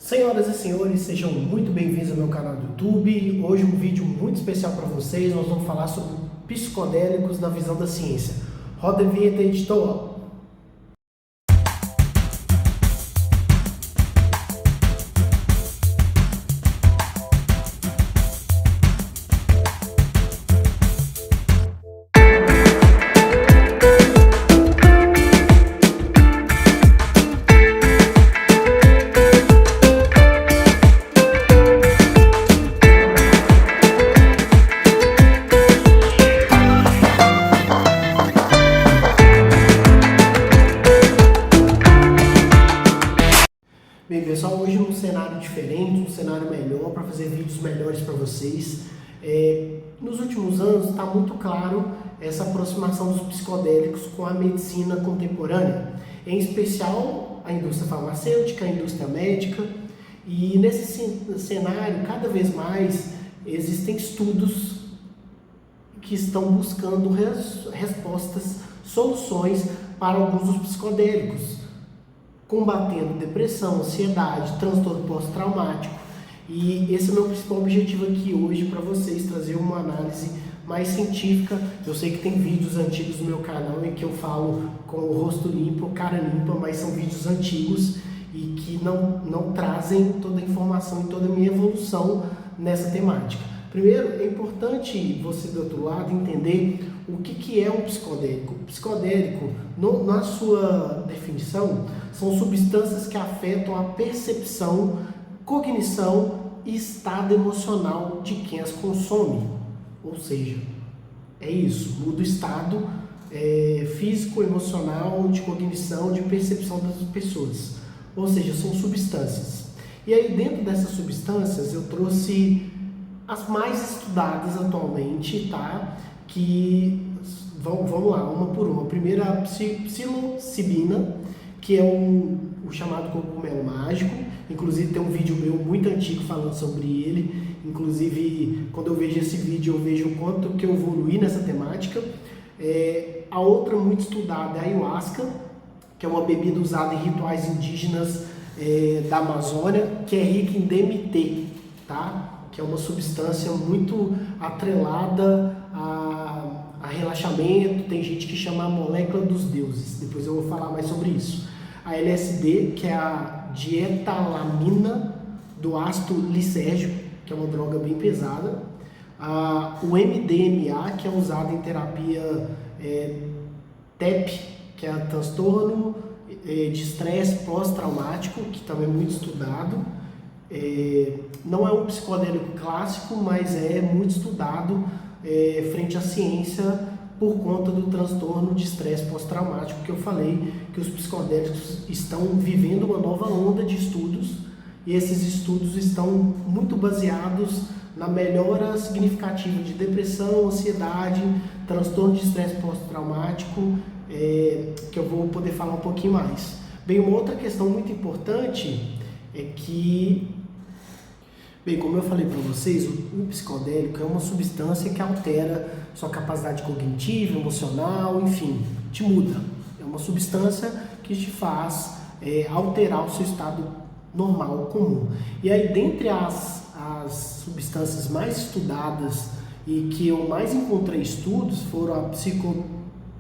Senhoras e senhores, sejam muito bem-vindos ao meu canal do YouTube. Hoje um vídeo muito especial para vocês. Nós vamos falar sobre psicodélicos na visão da ciência. Roda a vinheta, editor. Bem, pessoal, hoje um cenário diferente, um cenário melhor, para fazer vídeos melhores para vocês. Nos últimos anos está muito claro essa aproximação dos psicodélicos com a medicina contemporânea, em especial a indústria farmacêutica, a indústria médica, e nesse cenário, cada vez mais, existem estudos que estão buscando respostas, soluções para alguns dos psicodélicos, combatendo depressão, ansiedade, transtorno pós-traumático. E esse é o meu principal objetivo aqui hoje para vocês, trazer uma análise mais científica. Eu sei que tem vídeos antigos no meu canal em que eu falo com o rosto limpo, cara limpa, mas são vídeos antigos e que não trazem toda a informação e toda a minha evolução nessa temática. Primeiro, é importante você do outro lado entender o que é um psicodélico. O psicodélico, na sua definição, são substâncias que afetam a percepção, cognição e estado emocional de quem as consome. Ou seja, é isso, muda o estado físico, emocional, de cognição, de percepção das pessoas. Ou seja, são substâncias. E aí dentro dessas substâncias eu trouxe as mais estudadas atualmente, tá? Que vamos lá, uma por uma. Primeiro a psilocibina, que é o chamado cogumelo mágico. Inclusive tem um vídeo meu muito antigo falando sobre ele. Inclusive, quando eu vejo esse vídeo, eu vejo o quanto que eu evoluí nessa temática. A outra muito estudada é a ayahuasca, que é uma bebida usada em rituais indígenas da Amazônia, que é rica em DMT, tá? Que é uma substância muito atrelada a relaxamento. Tem gente que chama a molécula dos deuses, depois eu vou falar mais sobre isso. A LSD, que é a dietalamina do ácido lisérgico, que é uma droga bem pesada. O MDMA, que é usado em terapia TEP, que é transtorno de estresse pós-traumático, que também é muito estudado. Não é um psicodélico clássico, mas é muito estudado frente à ciência por conta do transtorno de estresse pós-traumático, que eu falei que os psicodélicos estão vivendo uma nova onda de estudos, e esses estudos estão muito baseados na melhora significativa de depressão, ansiedade, transtorno de estresse pós-traumático, que eu vou poder falar um pouquinho mais. Bem, uma outra questão muito importante é que, bem, como eu falei para vocês, o psicodélico é uma substância que altera sua capacidade cognitiva, emocional, enfim, te muda. É uma substância que te faz alterar o seu estado normal, comum. E aí, dentre as substâncias mais estudadas e que eu mais encontrei estudos, foram a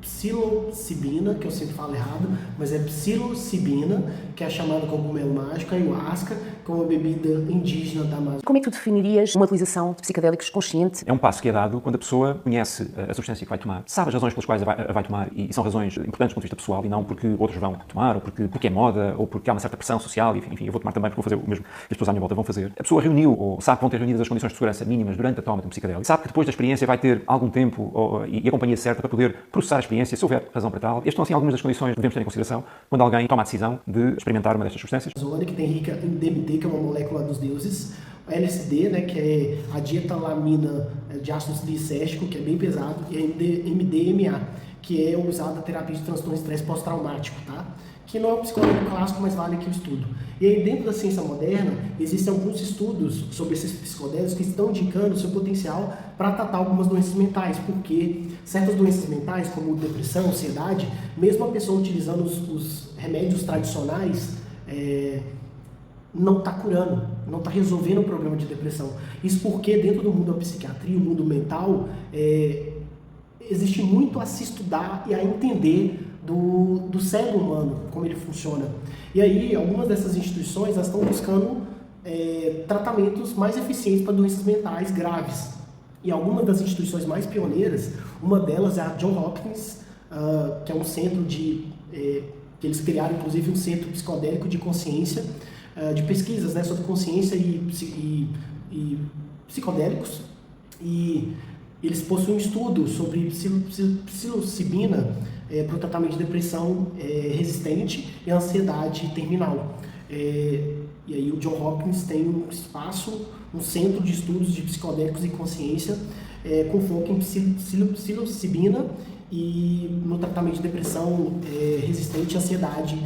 psilocibina, que eu sempre falo errado, mas é psilocibina, que é a chamada cogumelo mágico, a ayahuasca, que é uma bebida indígena da Amazônia. Como é que tu definirias uma utilização de psicodélicos consciente? É um passo que é dado quando a pessoa conhece a substância que vai tomar, sabe as razões pelas quais a vai tomar, e são razões importantes do ponto de vista pessoal, e não porque outros vão tomar, ou porque é moda, ou porque há uma certa pressão social, enfim, eu vou tomar também porque vou fazer o mesmo que as pessoas à minha volta vão fazer. A pessoa reuniu, ou sabe que vão ter reunidas as condições de segurança mínimas durante a toma de um psicodélico, sabe que depois da experiência vai ter algum tempo e a companhia certa para poder processar a experiência, se houver razão para tal. Estas são assim algumas das condições que devemos ter em consideração quando alguém toma a decisão de experimentar uma destas substâncias. Que tem rica em DMT, que é uma molécula dos deuses. A LSD, né, que é a dietalamina de ácido lisérgico, que é bem pesado. E a MDMA, que é usada na terapia de transtorno de estresse pós-traumático, tá? Que não é um psicodélico clássico, mas vale aqui o estudo. E aí, dentro da ciência moderna, existem alguns estudos sobre esses psicodélicos que estão indicando o seu potencial para tratar algumas doenças mentais, porque certas doenças mentais, como depressão, ansiedade, mesmo a pessoa utilizando os remédios tradicionais, não está curando, não está resolvendo o problema de depressão. Isso porque dentro do mundo da psiquiatria, o mundo mental, existe muito a se estudar e a entender do cérebro humano, como ele funciona. E aí, algumas dessas instituições elas estão buscando tratamentos mais eficientes para doenças mentais graves. E algumas das instituições mais pioneiras, uma delas é a Johns Hopkins, que é um centro que eles criaram, inclusive, um centro psicodélico de consciência, de pesquisas, né, sobre consciência e psicodélicos. E eles possuem um estudo sobre psilocibina para o tratamento de depressão resistente e ansiedade terminal. E aí o Johns Hopkins tem um espaço, um centro de estudos de psicodélicos e consciência com foco em psilocibina e no tratamento de depressão resistente e ansiedade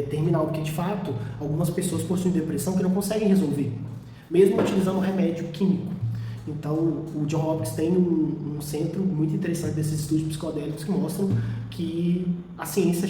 terminal, porque de fato algumas pessoas possuem depressão que não conseguem resolver, mesmo utilizando remédio químico. Então o Johns Hopkins tem um centro muito interessante desses estudos psicodélicos que mostram que a ciência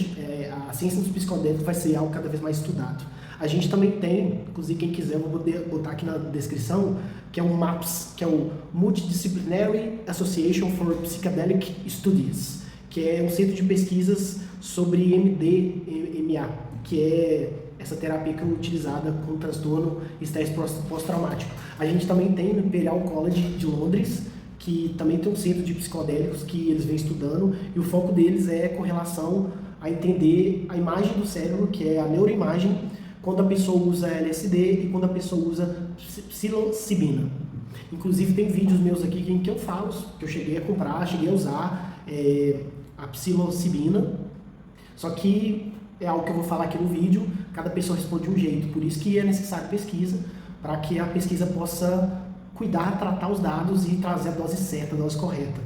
dos psicodélicos vai ser algo cada vez mais estudado. A gente também tem, inclusive quem quiser, eu vou botar aqui na descrição, que é o MAPS, que é o Multidisciplinary Association for Psychedelic Studies, que é um centro de pesquisas sobre MDMA, que é essa terapia que é utilizada com o transtorno estresse pós-traumático. A gente também tem no Imperial College de Londres, que também tem um centro de psicodélicos que eles vêm estudando, e o foco deles é com relação a entender a imagem do cérebro, que é a neuroimagem, quando a pessoa usa LSD e quando a pessoa usa psilocibina. Inclusive tem vídeos meus aqui em que eu falo, que eu cheguei a comprar, cheguei a usar a psilocibina, só que é algo que eu vou falar aqui no vídeo, cada pessoa responde de um jeito, por isso que é necessário pesquisa, para que a pesquisa possa cuidar, tratar os dados e trazer a dose certa, a dose correta.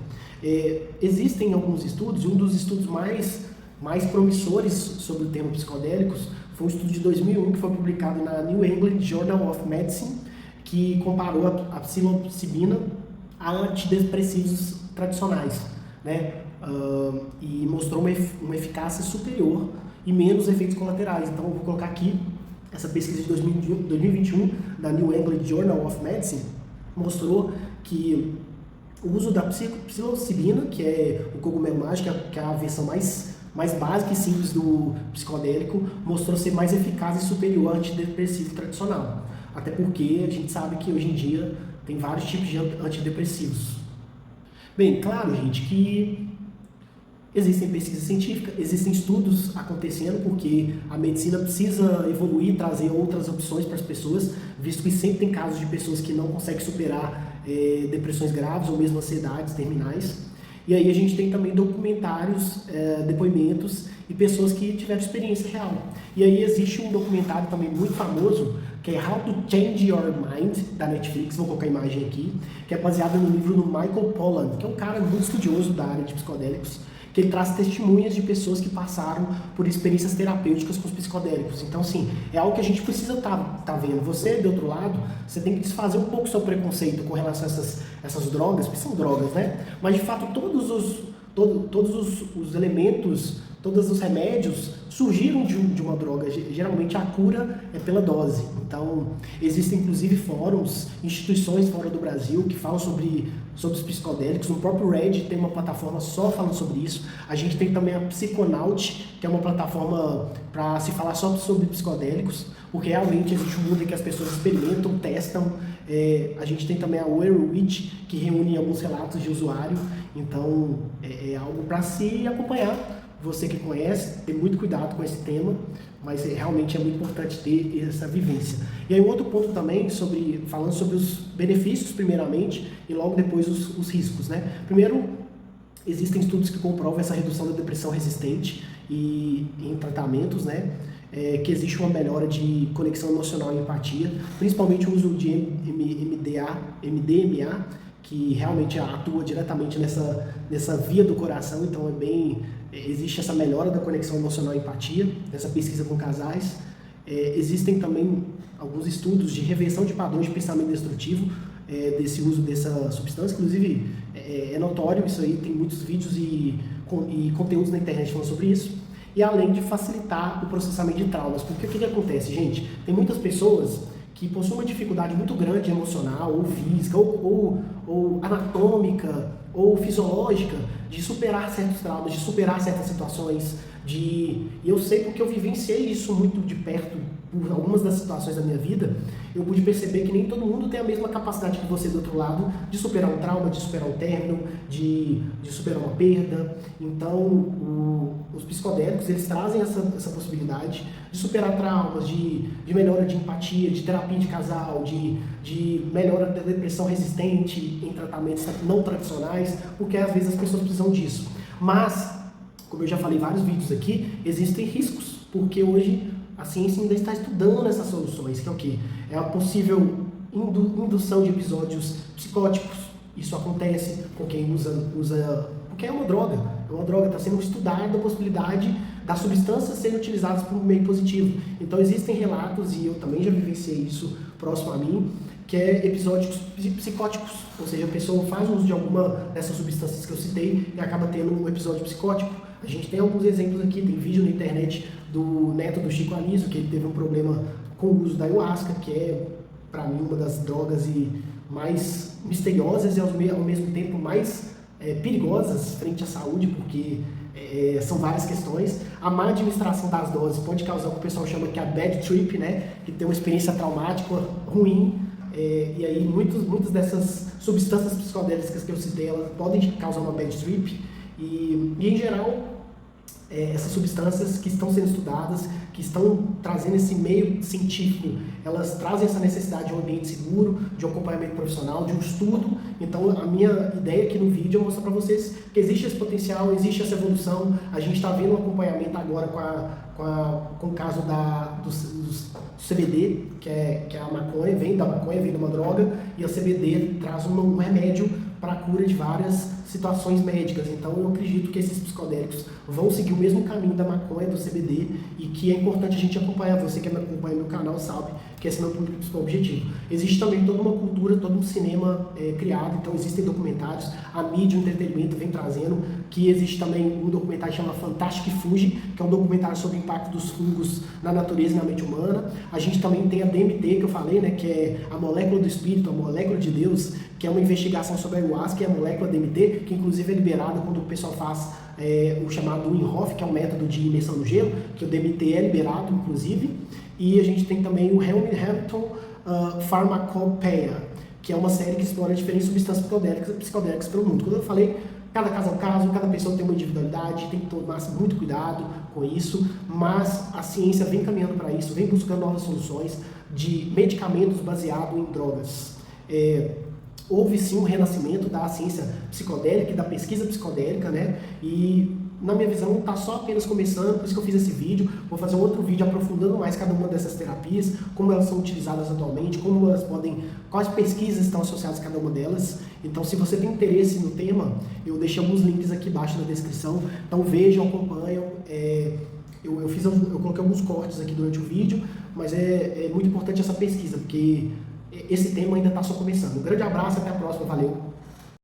Existem alguns estudos, e um dos estudos mais promissores sobre o tema psicodélicos foi um estudo de 2001 que foi publicado na New England Journal of Medicine, que comparou a psilocibina a antidepressivos tradicionais, né? E mostrou uma eficácia superior e menos efeitos colaterais. Então eu vou colocar aqui essa pesquisa de 2021 da New England Journal of Medicine, mostrou que o uso da psilocibina, que é o cogumelo mágico, que é a versão mais básica e simples do psicodélico, mostrou ser mais eficaz e superior ao antidepressivo tradicional. Até porque a gente sabe que hoje em dia tem vários tipos de antidepressivos. Bem, claro, gente, que existem pesquisas científicas, existem estudos acontecendo, porque a medicina precisa evoluir, trazer outras opções para as pessoas, visto que sempre tem casos de pessoas que não conseguem superar depressões graves ou mesmo ansiedades terminais. E aí a gente tem também documentários, depoimentos e pessoas que tiveram experiência real. E aí existe um documentário também muito famoso, que é How to Change Your Mind, da Netflix, vou colocar a imagem aqui, que é baseado no livro do Michael Pollan, que é um cara muito estudioso da área de psicodélicos, que ele traz testemunhas de pessoas que passaram por experiências terapêuticas com os psicodélicos. Então, assim, é algo que a gente precisa tá vendo. Você, do outro lado, você tem que desfazer um pouco o seu preconceito com relação a essas drogas, porque são drogas, né? Mas, de fato, todos os elementos, todos os remédios surgiram de uma droga. Geralmente a cura é pela dose. Então, existem inclusive fóruns, instituições fora do Brasil que falam sobre os psicodélicos. No próprio Reddit tem uma plataforma só falando sobre isso. A gente tem também a Psychonaut, que é uma plataforma para se falar só sobre psicodélicos, porque realmente existe um mundo em que as pessoas experimentam, testam. A gente tem também a Werewitch, que reúne alguns relatos de usuário. Então, é algo para se acompanhar. Você que conhece, tem muito cuidado com esse tema, mas realmente é muito importante ter essa vivência. E aí um outro ponto também, falando sobre os benefícios primeiramente, e logo depois os riscos, né? Primeiro, existem estudos que comprovam essa redução da depressão resistente e em tratamentos, né? Que existe uma melhora de conexão emocional e empatia, principalmente o uso de MDMA, que realmente atua diretamente nessa via do coração, então existe essa melhora da conexão emocional e empatia, nessa pesquisa com casais. Existem também alguns estudos de reversão de padrões de pensamento destrutivo desse uso dessa substância, inclusive é notório isso aí, tem muitos vídeos e conteúdos na internet falando sobre isso. e além de facilitar o processamento de traumas. Porque o que acontece, gente? Tem muitas pessoas que possuem uma dificuldade muito grande emocional, ou física, ou anatômica, ou fisiológica, de superar certos traumas, de superar certas situações, e eu sei porque eu vivenciei isso muito de perto por algumas das situações da minha vida. Eu pude perceber que nem todo mundo tem a mesma capacidade que você do outro lado de superar um trauma, de superar um término, de superar uma perda. Então, os psicodélicos, eles trazem essa possibilidade de superar traumas, de melhora de empatia, de terapia de casal, de melhora da depressão resistente em tratamentos não tradicionais, porque às vezes as pessoas precisam disso. Mas, como eu já falei em vários vídeos aqui, existem riscos, porque hoje a ciência ainda está estudando essas soluções, que é o quê? É a possível indução de episódios psicóticos. Isso acontece com quem usa porque é uma droga, está sendo estudada a possibilidade das substâncias serem utilizadas por um meio positivo. Então existem relatos, e eu também já vivenciei isso próximo a mim, que é episódios psicóticos, ou seja, a pessoa faz uso de alguma dessas substâncias que eu citei e acaba tendo um episódio psicótico. A gente tem alguns exemplos aqui, tem vídeo na internet do neto do Chico Anísio, que ele teve um problema com o uso da ayahuasca, que é, para mim, uma das drogas mais misteriosas e ao mesmo tempo mais perigosas frente à saúde, porque são várias questões. A má administração das doses pode causar o que o pessoal chama que a bad trip, né? Que tem uma experiência traumática ruim. E aí muitas dessas substâncias psicodélicas que eu citei, elas podem causar uma bad trip. E em geral, essas substâncias que estão sendo estudadas, que estão trazendo esse meio científico, elas trazem essa necessidade de um ambiente seguro, de um acompanhamento profissional, de um estudo. Então, a minha ideia aqui no vídeo é mostrar para vocês que existe esse potencial, existe essa evolução. A gente está vendo um acompanhamento agora com o caso do CBD, que é a maconha, vem de uma droga, e a CBD traz um remédio para a cura de várias situações médicas. Então eu acredito que esses psicodélicos vão seguir o mesmo caminho da maconha, do CBD, e que é importante a gente acompanhar. Você que acompanha meu canal sabe que esse é meu principal objetivo. Existe também toda uma cultura, todo um cinema criado, então existem documentários, a mídia, o entretenimento vem trazendo, que existe também um documentário que chama Fantastic Fungi, que é um documentário sobre o impacto dos fungos na natureza e na mente humana. A gente também tem a DMT, que eu falei, né, que é a molécula do espírito, a molécula de Deus, que é uma investigação sobre a ayahuasca, que é a molécula DMT, que inclusive é liberada quando o pessoal faz o chamado Wim Hof, que é um método de imersão no gelo, que o DMT é liberado, inclusive. E a gente tem também o Hamilton Pharmacopeia, que é uma série que explora diferentes substâncias psicodélicas pelo mundo. Quando eu falei, cada caso é um caso, cada pessoa tem uma individualidade, tem que tomar muito cuidado com isso, mas a ciência vem caminhando para isso, vem buscando novas soluções de medicamentos baseados em drogas. Houve sim um renascimento da ciência psicodélica e da pesquisa psicodélica, né? E na minha visão está só apenas começando, por isso que eu fiz esse vídeo. Vou fazer um outro vídeo aprofundando mais cada uma dessas terapias, como elas são utilizadas atualmente, como elas quais pesquisas estão associadas a cada uma delas. Então, se você tem interesse no tema, eu deixei alguns links aqui embaixo na descrição. Então vejam, acompanham. Eu coloquei alguns cortes aqui durante o vídeo, mas é muito importante essa pesquisa, porque esse tema ainda está só começando. Um grande abraço, até a próxima, valeu!